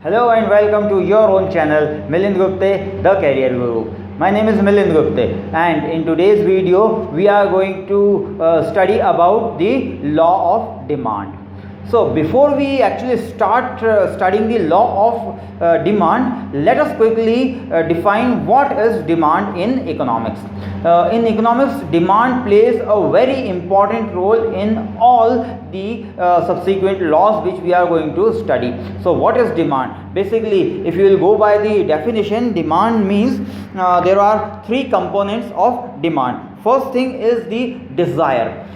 Hello and welcome to your own channel Milind Gupte, the Career Guru. My name is Milind Gupte and in today's video we are going to study about the law of demand. So before we actually start studying the law of demand, let us quickly define what is demand in economics. In economics, demand plays a very important role in all the subsequent laws which we are going to study. So what is demand? Basically, if you will go by the definition, demand means there are three components of demand. First thing is the desire.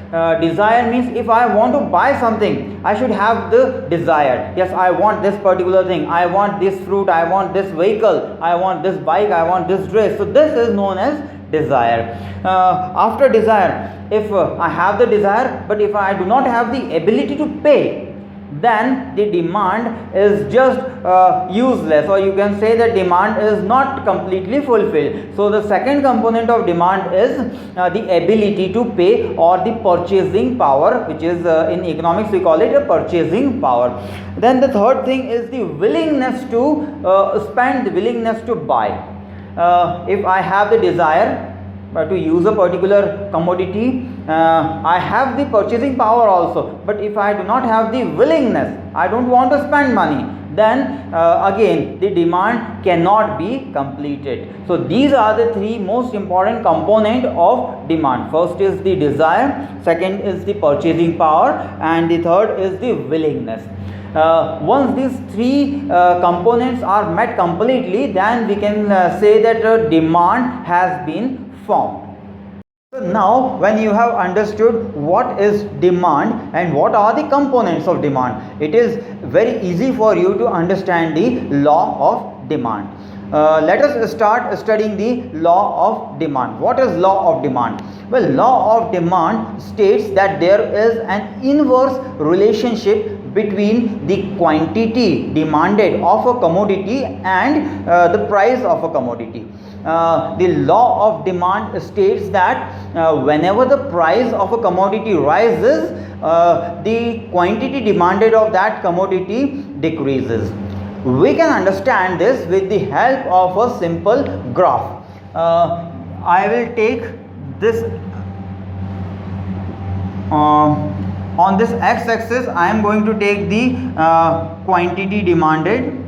Desire means if I want to buy something, I should have the desire. Yes, I want this particular thing, I want this fruit, I want this vehicle, I want this bike, I want this dress. So this is known as desire. After desire, if I have the desire but if I do not have the ability to pay, then the demand is just useless, or you can say that demand is not completely fulfilled. So the second component of demand is the ability to pay, or the purchasing power, which is in economics we call it a purchasing power. Then the third thing is the willingness to spend, the willingness to buy. If I have the desire to use a particular commodity, I have the purchasing power also, but if I do not have the willingness, I don't want to spend money, then again the demand cannot be completed. So these are the three most important component of demand. First is the desire, second is the purchasing power, and the third is the willingness. Once these three components are met completely, then we can say that demand has been formed. So now when you have understood what is demand and what are the components of demand, it is very easy for you to understand the law of demand. Let us start studying the law of demand. What is law of demand? Well, law of demand states that there is an inverse relationship between the quantity demanded of a commodity and the price of a commodity. The law of demand states that whenever the price of a commodity rises, the quantity demanded of that commodity decreases. We can understand this with the help of a simple graph. I will take this on this x-axis. I am going to take the quantity demanded,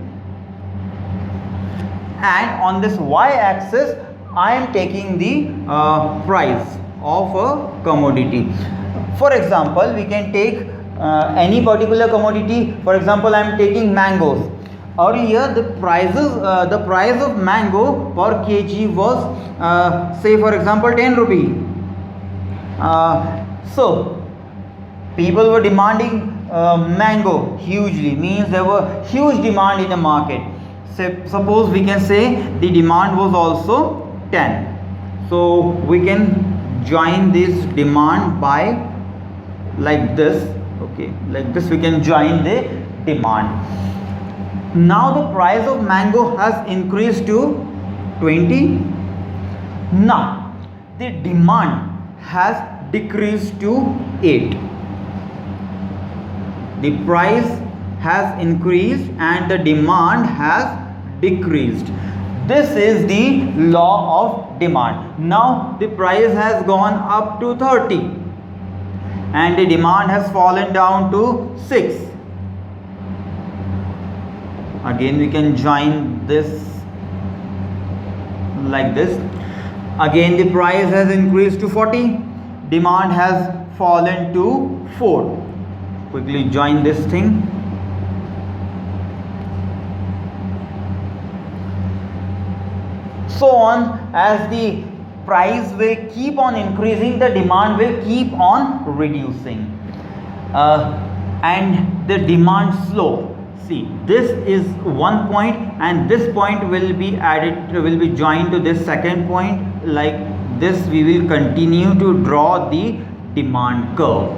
and on this y-axis I am taking the price of a commodity. For example, we can take any particular commodity. For example, I am taking mangoes. Earlier the price of mango per kg was say for example 10 rupee. So people were demanding mango hugely, means there were huge demand in the market. Suppose we can say the demand was also 10. So we can join this demand by like this, okay, like this we can join the demand. Now the price of mango has increased to 20. Now the demand has decreased to 8. The price has increased and the demand has decreased. This is the law of demand. Now the price has gone up to 30 and the demand has fallen down to 6. Again we can join this like this. Again the price has increased to 40, demand has fallen to 4. Quickly join this thing. So on, as the price will keep on increasing, the demand will keep on reducing, and the demand slope. See, this is one point and this point will be added, will be joined to this second point. Like this we will continue to draw the demand curve.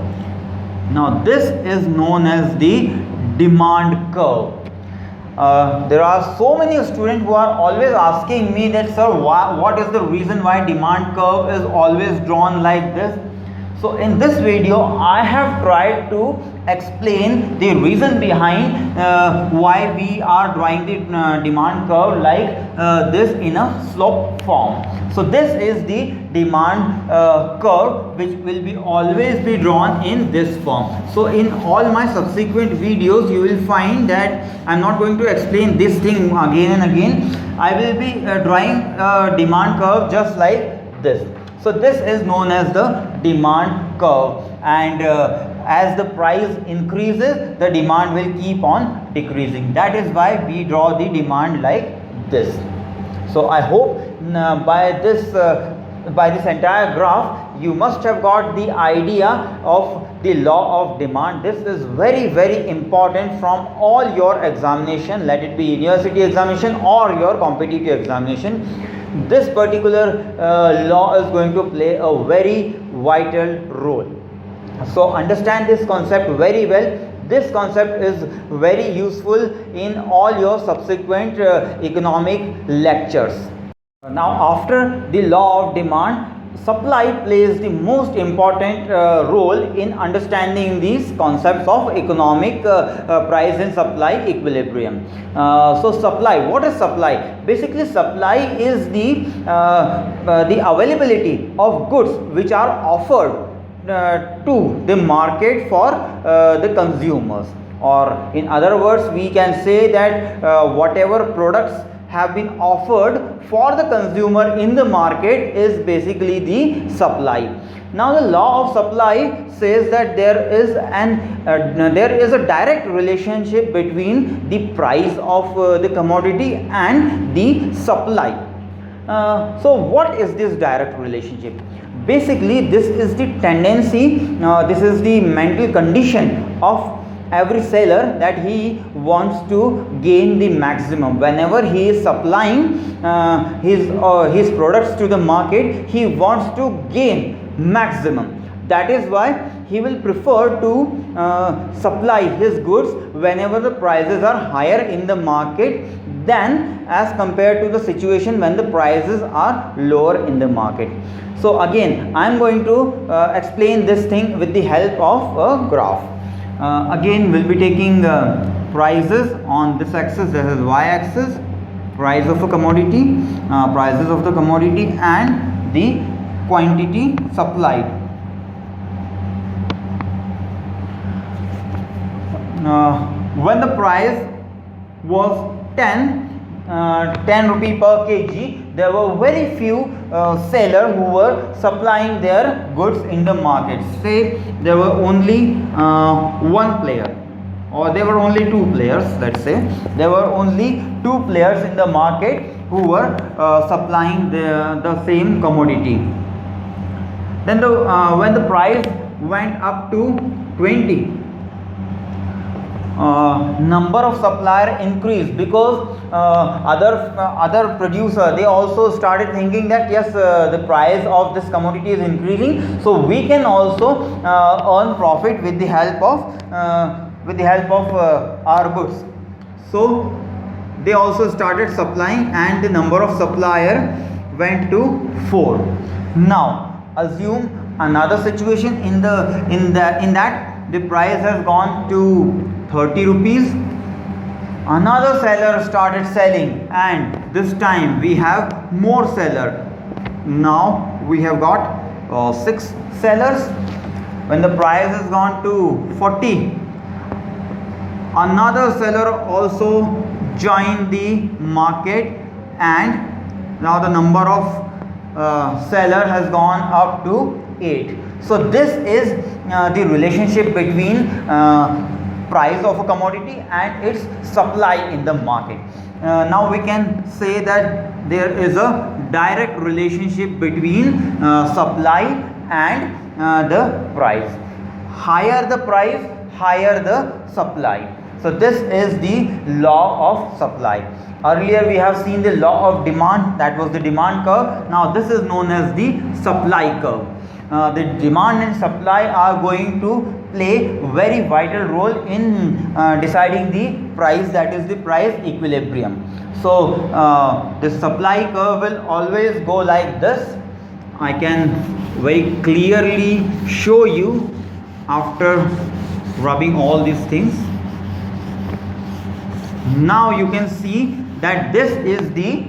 Now this is known as the demand curve. There are so many students who are always asking me that, sir, what is the reason why demand curve is always drawn like this? So in this video I have tried to explain the reason behind why we are drawing the demand curve like this in a slope form. So this is the demand curve which will be always be drawn in this form. So in all my subsequent videos you will find that I am not going to explain this thing again and again. I will be drawing demand curve just like this. So this is known as the demand curve, and as the price increases the demand will keep on decreasing. That is why we draw the demand like this. So I hope by this entire graph you must have got the idea of the law of demand. This is very important from all your examination, let it be university examination or your competitive examination. This particular law is going to play a very vital role. So understand this concept very well. This concept is very useful in all your subsequent economic lectures. Now after the law of demand, supply plays the most important role in understanding these concepts of economic price and supply equilibrium. So supply, what is supply? Basically supply is the availability of goods which are offered to the market for the consumers, or in other words we can say that whatever products have been offered for the consumer in the market is basically the supply. Now the law of supply says that there is a direct relationship between the price of the commodity and the supply. So what is this direct relationship? Basically this is the tendency, this is the mental condition of every seller that he wants to gain the maximum. Whenever he is supplying his products to the market, he wants to gain maximum. That is why he will prefer to supply his goods whenever the prices are higher in the market than as compared to the situation when the prices are lower in the market. So again I am going to explain this thing with the help of a graph. Again we'll be taking prices on this axis, this is y-axis, price of a commodity, prices of the commodity and the quantity supplied. When the price was 10 rupee per kg, there were very few sellers who were supplying their goods in the market. Say there were only one player, or there were only two players. Let's say there were only two players in the market who were supplying the same commodity. Then when the price went up to 20, number of supplier increased, because other producer they also started thinking that yes, the price of this commodity is increasing, so we can also earn profit with the help of our goods. So they also started supplying and the number of supplier went to 4. Now assume another situation in that the price has gone to 30 rupees. Another seller started selling and this time we have more seller. Now we have got 6 sellers. When the price has gone to 40, another seller also joined the market and now the number of seller has gone up to 8. So this is the relationship between price of a commodity and its supply in the market. Now we can say that there is a direct relationship between supply and the price. Higher the price, higher the supply. So this is the law of supply. Earlier we have seen the law of demand, that was the demand curve. Now this is known as the supply curve. The demand and supply are going to play very vital role in deciding the price, that is the price equilibrium. So the supply curve will always go like this. I can very clearly show you after rubbing all these things. Now you can see that this is the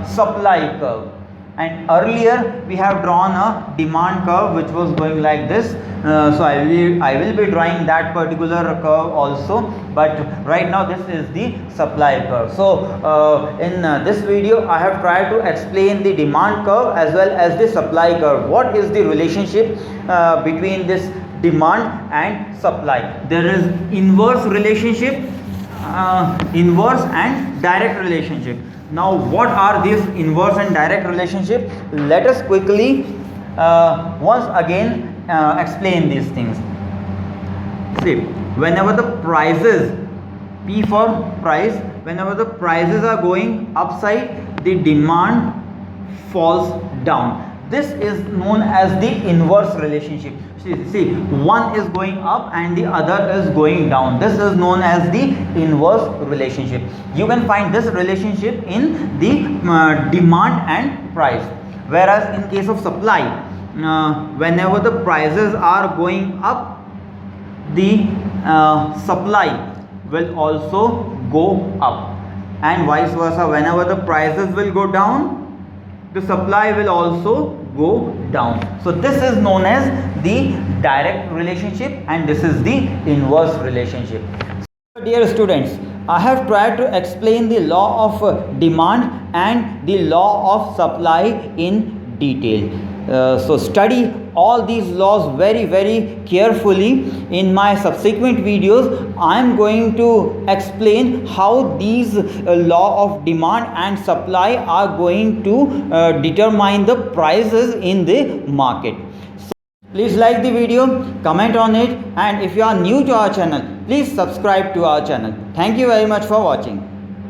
supply curve, and earlier we have drawn a demand curve which was going like this. So I will be drawing that particular curve also, but right now this is the supply curve. So in this video I have tried to explain the demand curve as well as the supply curve. What is the relationship between this demand and supply? There is inverse relationship, inverse and direct relationship. Now what are these inverse and direct relationship? Let us quickly once again explain these things. See, whenever the prices, P for price, whenever the prices are going upside, the demand falls down. This is known as the inverse relationship. See, one is going up and the other is going down. This is known as the inverse relationship. You can find this relationship in the demand and price. Whereas in case of supply, whenever the prices are going up, the supply will also go up, and vice versa. Whenever the prices will go down, the supply will also go down. So this is known as the direct relationship and this is the inverse relationship. So dear students, I have tried to explain the law of demand and the law of supply in detail. So study all these laws very carefully. In my subsequent videos I am going to explain how these law of demand and supply are going to determine the prices in the market. So please like the video, comment on it, and if you are new to our channel, please subscribe to our channel. Thank you very much for watching.